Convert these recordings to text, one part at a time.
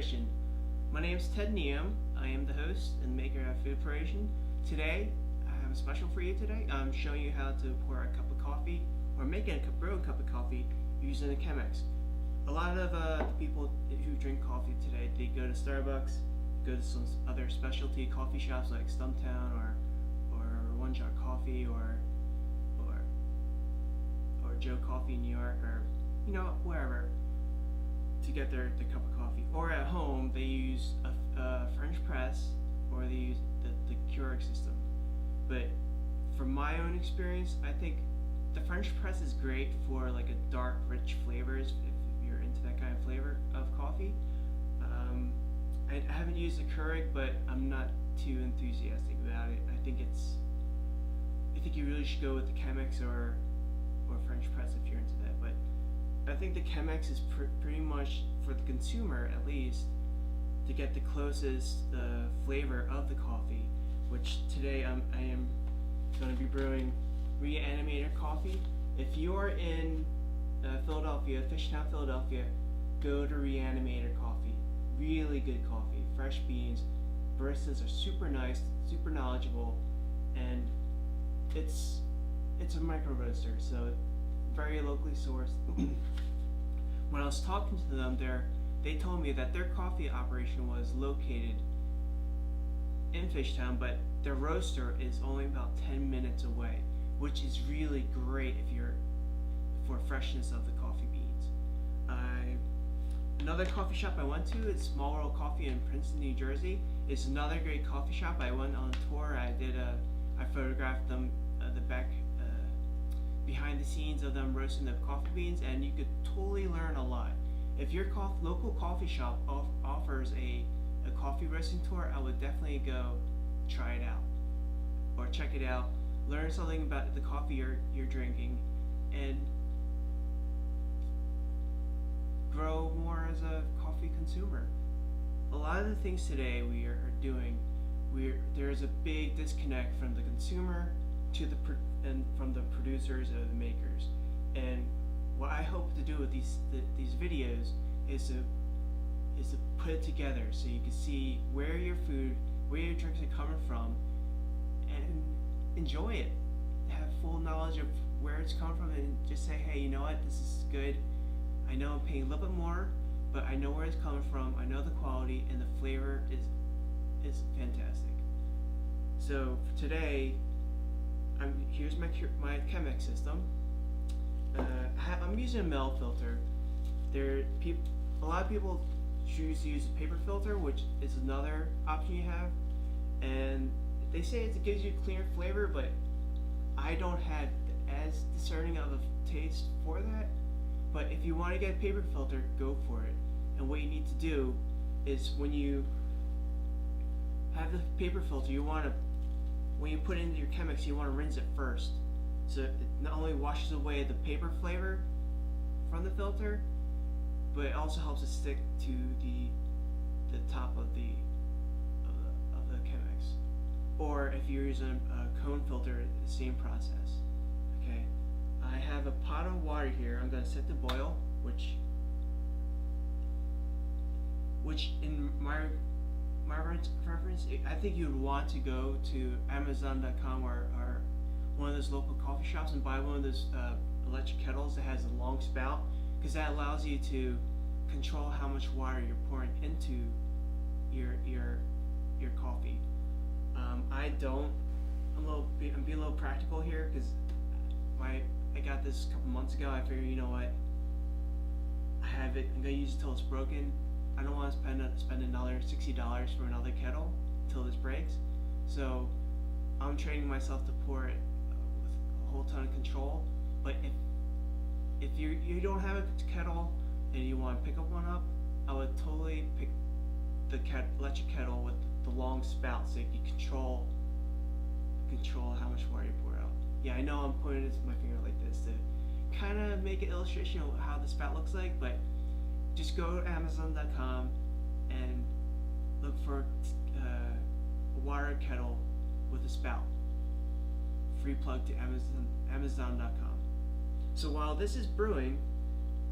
FoodPloration. My name is Ted Neum. I am the host and maker of FoodPloration. Today, I have a special for you today. I'm showing you how to pour a cup of coffee or making a brewed cup of coffee using a Chemex. A lot of the people who drink coffee today, they go to Starbucks, go to some other specialty coffee shops like Stumptown or One Shot Coffee or Joe Coffee in New York, or wherever, to get their cup of coffee. Or at home they use a French press, or they use the Keurig system. But from my own experience, I think the French press is great for like a dark, rich flavors if you're into that kind of flavor of coffee. I haven't used the Keurig, but I'm not too enthusiastic about it. I think you really should go with the Chemex or French press if you're into that. But I think the Chemex is pretty much, for the consumer at least, to get the closest flavor of the coffee, which today I am going to be brewing reAnimator coffee. If you're in Philadelphia, Fishtown, Philadelphia, go to reAnimator coffee. Really good coffee, fresh beans. Baristas are super nice, super knowledgeable, and it's a micro roaster, so very locally sourced. When I was talking to them there, they told me that their coffee operation was located in Fishtown, but their roaster is only about 10 minutes away, which is really great if you're for freshness of the coffee beans. Another coffee shop I went to is Small World Coffee in Princeton, New Jersey. It's another great coffee shop. I went on tour. I photographed them, the back behind the scenes of them roasting the coffee beans, and you could totally learn a lot. If your local coffee shop offers a coffee roasting tour, I would definitely go try it out or check it out, learn something about the coffee you're drinking, and grow more as a coffee consumer. A lot of the things today we are doing, there's a big disconnect from the consumer to and from the producers or the makers. And what I hope to do with these videos is to put it together so you can see where your food, where your drinks are coming from, and enjoy it. Have full knowledge of where it's coming from, and just say, hey, you know what, this is good. I know I'm paying a little bit more, but I know where it's coming from. I know the quality, and the flavor is fantastic. So for today, here's my Chemex system. I'm using a metal filter. A lot of people choose to use a paper filter, which is another option you have. And they say it gives you a cleaner flavor, but I don't have as discerning of a taste for that. But if you want to get a paper filter, go for it. And what you need to do is, when you have the paper filter, when you put it into your Chemex, you want to rinse it first. So it not only washes away the paper flavor from the filter, but it also helps it stick to the top of the Chemex. Or if you're using a cone filter, the same process. Okay. I have a pot of water here. I'm going to set to boil, which in my preference, I think you'd want to go to Amazon.com or one of those local coffee shops and buy one of those electric kettles that has a long spout, because that allows you to control how much water you're pouring into your coffee. I'm being a little practical here, because I got this a couple months ago. I figured, you know what, I have it, I'm gonna use it till it's broken. I don't want to spend another $60 for another kettle until this breaks. So I'm training myself to pour it with a whole ton of control. But if you don't have a kettle and you want to pick up one up, I would totally pick the electric kettle with the long spout, so you can control how much water you pour out. Yeah, I know I'm pointing my finger like this to kind of make an illustration of how the spout looks like, but just go to Amazon.com and look for a water kettle with a spout. Free plug to Amazon.com. So while this is brewing,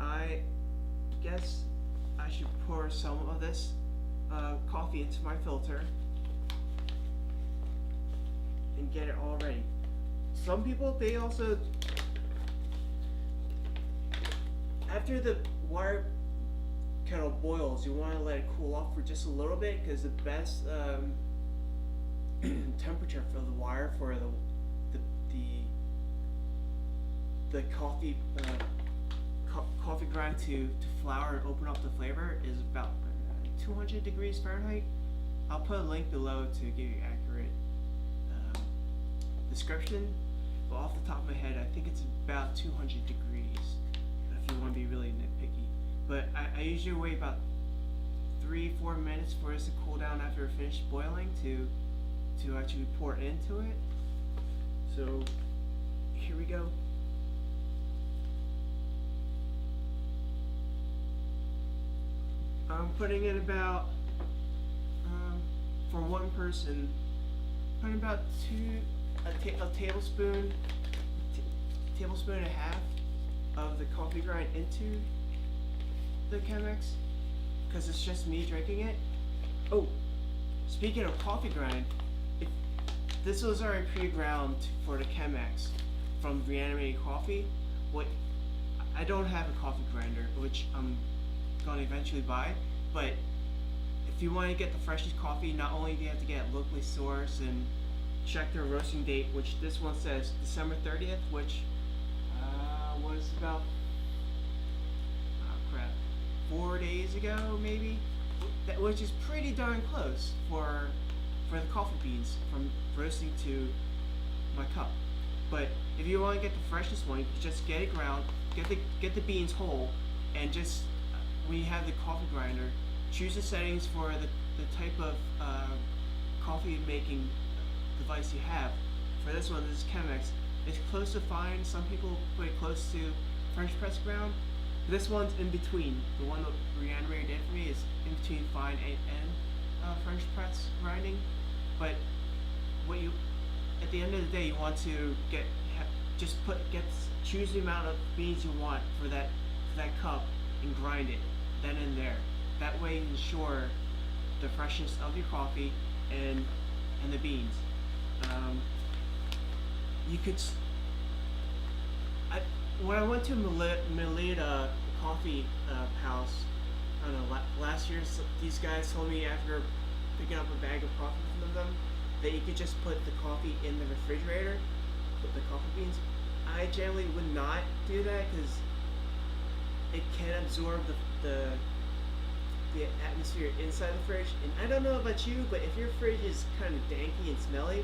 I guess I I should pour some of this coffee into my filter and get it all ready. Some people, they also, after the wire kettle boils, you want to let it cool off for just a little bit, because the best temperature for the wire for the coffee coffee grind to flour and open up the flavor is about 200 degrees Fahrenheit. I'll put a link below to give you accurate description, but off the top of my head, I think it's about 200 degrees if you want to be really nitpicky. But I usually wait about 3-4 minutes for it to cool down after it finished boiling to actually pour into it. So here we go. I'm putting in about, for one person, putting about a tablespoon and a half of the coffee grind into the Chemex, because it's just me drinking it. Oh, speaking of coffee grind, this was already pre-ground for the Chemex from reAnimator Coffee. I don't have a coffee grinder, which I'm going to eventually buy, but if you want to get the freshest coffee, not only do you have to get locally sourced and check their roasting date, which this one says December 30th, which was about 4 days ago maybe, which is pretty darn close for the coffee beans from roasting to my cup. But if you want to get the freshest one, you just get it ground, get the beans whole, and just when you have the coffee grinder, choose the settings for the type of coffee making device you have. For this one, this is Chemex. It's close to fine. Some people put it close to French press ground. This one's in between. The one that reAnimator did for me is in between fine and French press grinding. But at the end of the day, you want to choose the amount of beans you want for that cup and grind it then and there. That way you ensure the freshness of your coffee and the beans. When I went to Melita Coffee House, I don't know, last year, these guys told me after picking up a bag of coffee from them that you could just put the coffee in the refrigerator, put the coffee beans. I generally would not do that because it can absorb the atmosphere inside the fridge. And I don't know about you, but if your fridge is kind of danky and smelly,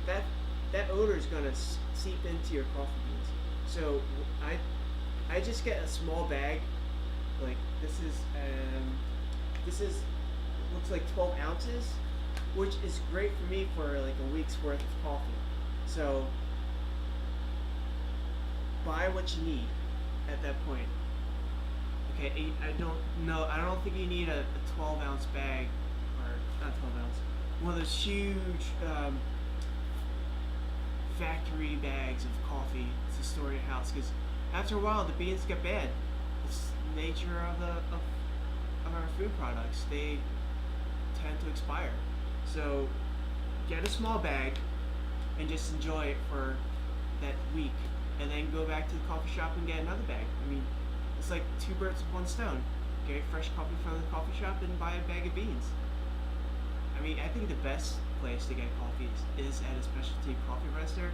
that odor is gonna seep into your coffee beans. So I just get a small bag, like this is looks like 12 ounces, which is great for me for like a week's worth of coffee. So buy what you need at that point. Okay, I don't think you need a 12-ounce bag, or not 12 ounce, one of those huge factory bags of coffee to store in your house, because after a while the beans get bad. It's the nature of our food products. They tend to expire. So get a small bag and just enjoy it for that week, and then go back to the coffee shop and get another bag. I mean, it's like 2 birds with 1 stone. Get fresh coffee from the coffee shop and buy a bag of beans. I mean, I think the best place to get coffee is at a specialty coffee roaster,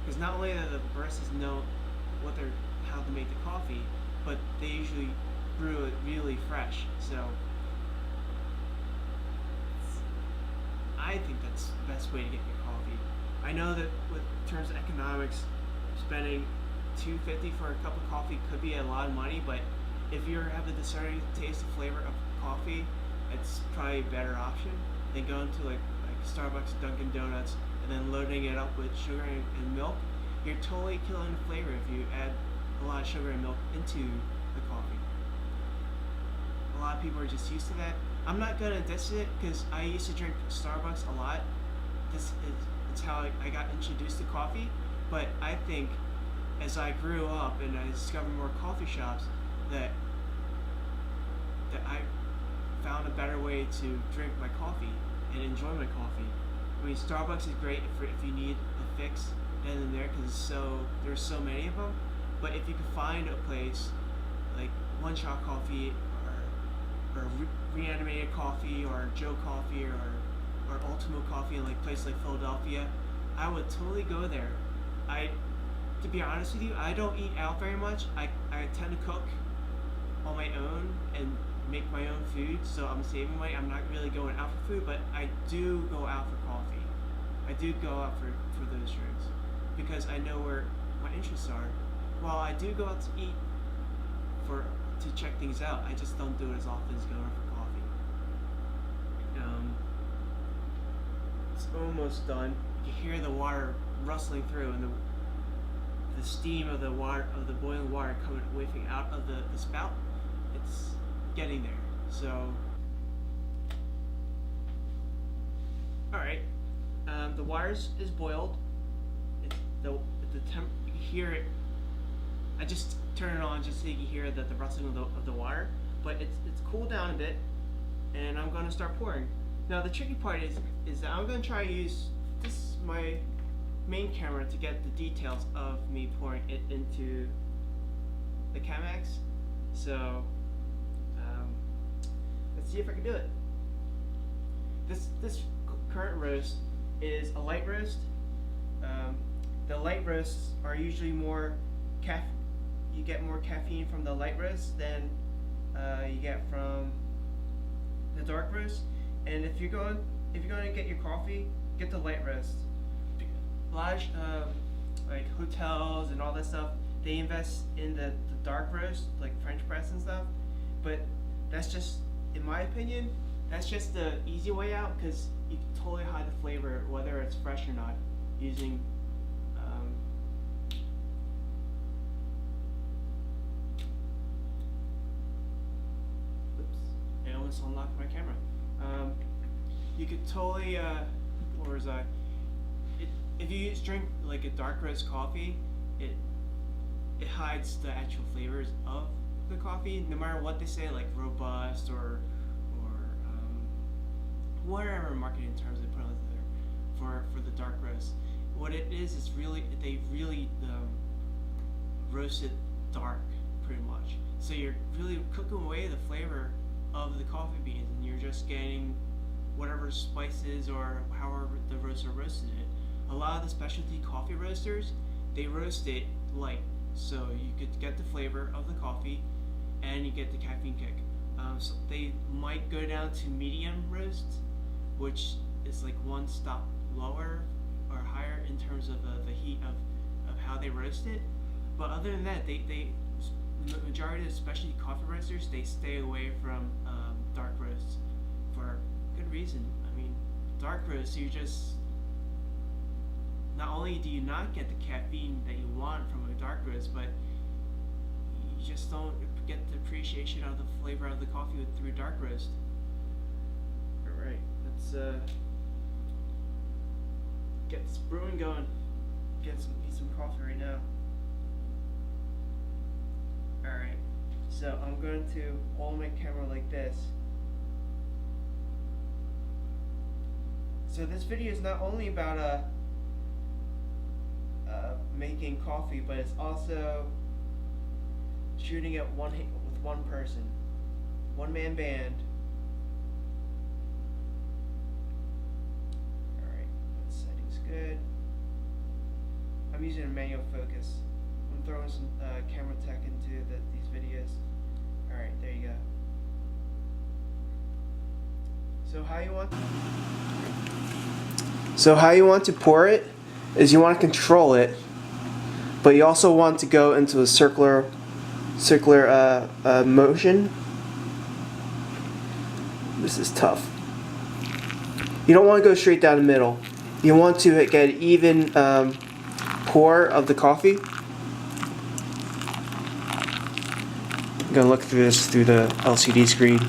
because not only do the baristas know how to make the coffee, but they usually brew it really fresh. So I think that's the best way to get your coffee. I know that with terms of economics, spending $2.50 for a cup of coffee could be a lot of money, but if you have the discerning taste and flavor of coffee, it's probably a better option than going to like Starbucks, Dunkin' Donuts, and then loading it up with sugar and milk. You're totally killing the flavor if you add a lot of sugar and milk into the coffee. A lot of people are just used to that. I'm not gonna diss it because I used to drink Starbucks a lot. It's how I got introduced to coffee. But I think as I grew up and I discovered more coffee shops, that found a better way to drink my coffee and enjoy my coffee. I mean, Starbucks is great if you need a fix then and there because there's so many of them. But if you can find a place like One Shot Coffee or reAnimator Coffee or Joe Coffee or Ultimo Coffee in like places like Philadelphia, I would totally go there. To be honest with you, I don't eat out very much. I tend to cook on my own and make my own food, so I'm saving money. I'm not really going out for food, but I do go out for coffee. I do go out for those drinks because I know where my interests are. While I do go out to eat to check things out, I just don't do it as often as going for coffee. It's almost done. You hear the water rustling through and the steam of the boiling water coming wafting out of the spout. It's getting there. So, all right. The water is boiled. You hear it. I just turn it on just so you can hear the rustling of the water. But it's cooled down a bit, and I'm going to start pouring. Now the tricky part is that I'm going to try to use my main camera to get the details of me pouring it into the Chemex. So let's see if I can do it. This current roast is a light roast. The light roasts are usually more you get more caffeine from the light roast than you get from the dark roast. And if you're going to get your coffee, get the light roast. A lot of like hotels and all that stuff, they invest in the dark roast, like French press and stuff. But that's just, in my opinion, that's just the easy way out because you can totally hide the flavor, whether it's fresh or not, using oops, I almost unlocked my camera. You could totally, where was I? If you drink like a dark roast coffee, it hides the actual flavors of the coffee, no matter what they say, like robust or whatever marketing terms they put out there for the dark roast. What it is really they really roast it dark, pretty much. So you're really cooking away the flavor of the coffee beans, and you're just getting whatever spices or however the roaster roasted it. A lot of the specialty coffee roasters, they roast it light, so you could get the flavor of the coffee and you get the caffeine kick. So they might go down to medium roast, which is like one stop lower or higher in terms of the heat of how they roast it. But other than that, the majority of specialty coffee roasters, they stay away from dark roasts for good reason. I mean, dark roast, you just, not only do you not get the caffeine that you want from a dark roast, but you just don't get the appreciation of the flavor of the coffee through dark roast. Alright, let's get this brewing going. Need some coffee right now. Alright, so I'm going to hold my camera like this. So this video is not only about making coffee, but it's also shooting it with one person, one-man band. Alright, that setting's good. I'm using a manual focus. I'm throwing some camera tech into these videos. Alright, there you go. So how you want to pour it is you want to control it, but you also want to go into a circular motion. This is tough. You don't want to go straight down the middle. You want to get an even pour of the coffee. I'm gonna look through this through the LCD screen.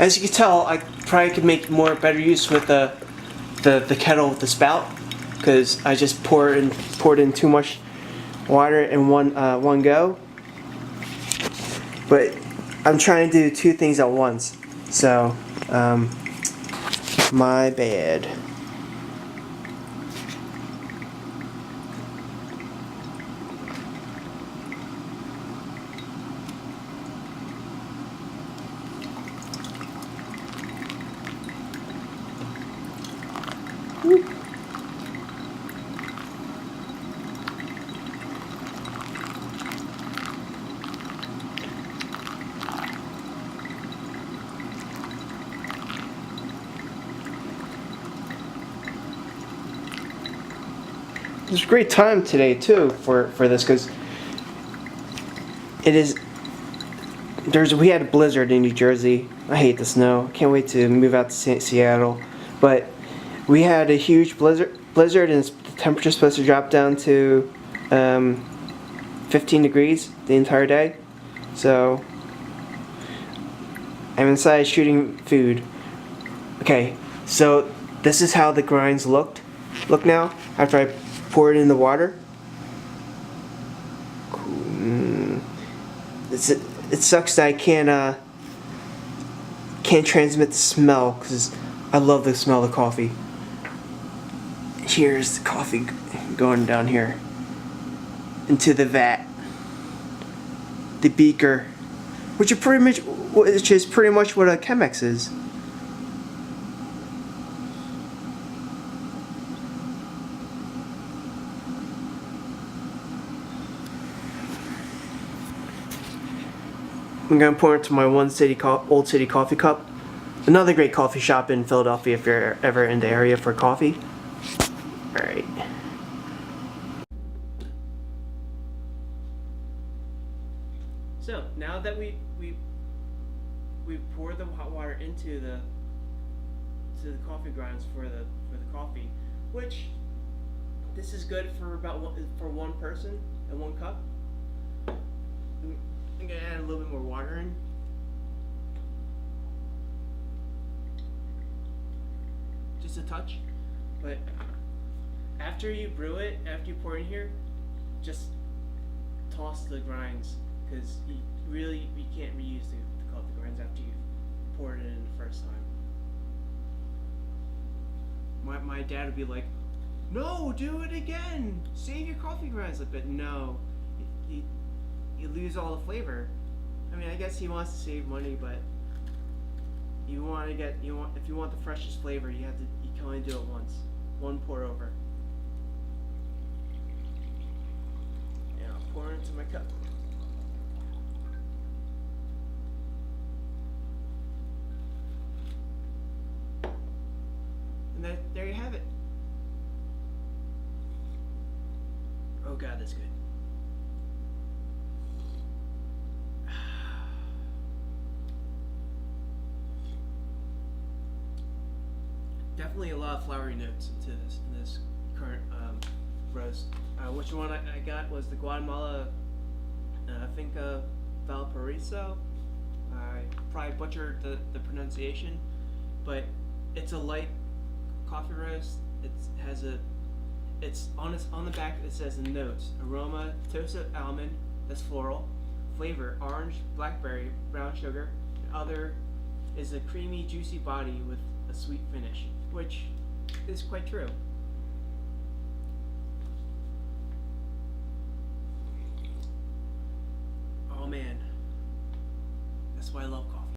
As you can tell, I probably could make better use with the kettle with the spout, because I just poured in too much water in one go. But I'm trying to do two things at once, so my bad. There's a great time today too for this, because it is. We had a blizzard in New Jersey. I hate the snow. Can't wait to move out to Seattle. But we had a huge blizzard, and the temperature's supposed to drop down to 15 degrees the entire day. So I'm inside shooting food. Okay, so this is how the grinds look now after I pour it in the water. It sucks that I can't transmit the smell, because I love the smell of coffee. Here's the coffee going down here into the vat, the beaker, which is pretty much what a Chemex is. I'm going to pour it into my Old City coffee cup. Another great coffee shop in Philadelphia if you're ever in the area for coffee. Alright. So, now that we pour the hot water into the coffee grinds for the coffee, which this is good for for one person and 1 cup. I'm gonna add a little bit more water in. Just a touch. But after you brew it, after you pour in here, just toss the grinds, because you can't reuse the coffee grinds after you poured it in the first time. My dad would be like, "No, do it again. Save your coffee grinds." But no, you lose all the flavor. I mean, I guess he wants to save money, but if you want the freshest flavor, you can only do it once. 1 pour over. And I'll pour it into my cup. And there you have it. Oh God, that's good. Definitely a lot of flowery notes into this current roast. Which one I got was the Guatemala Finca Valparaiso. I probably butchered the pronunciation, but it's a light coffee roast. It's on the back. It says the notes: aroma, toasted almond, that's floral. Flavor: orange, blackberry, brown sugar. And other is a creamy, juicy body with a sweet finish, which is quite true. Oh man, that's why I love coffee.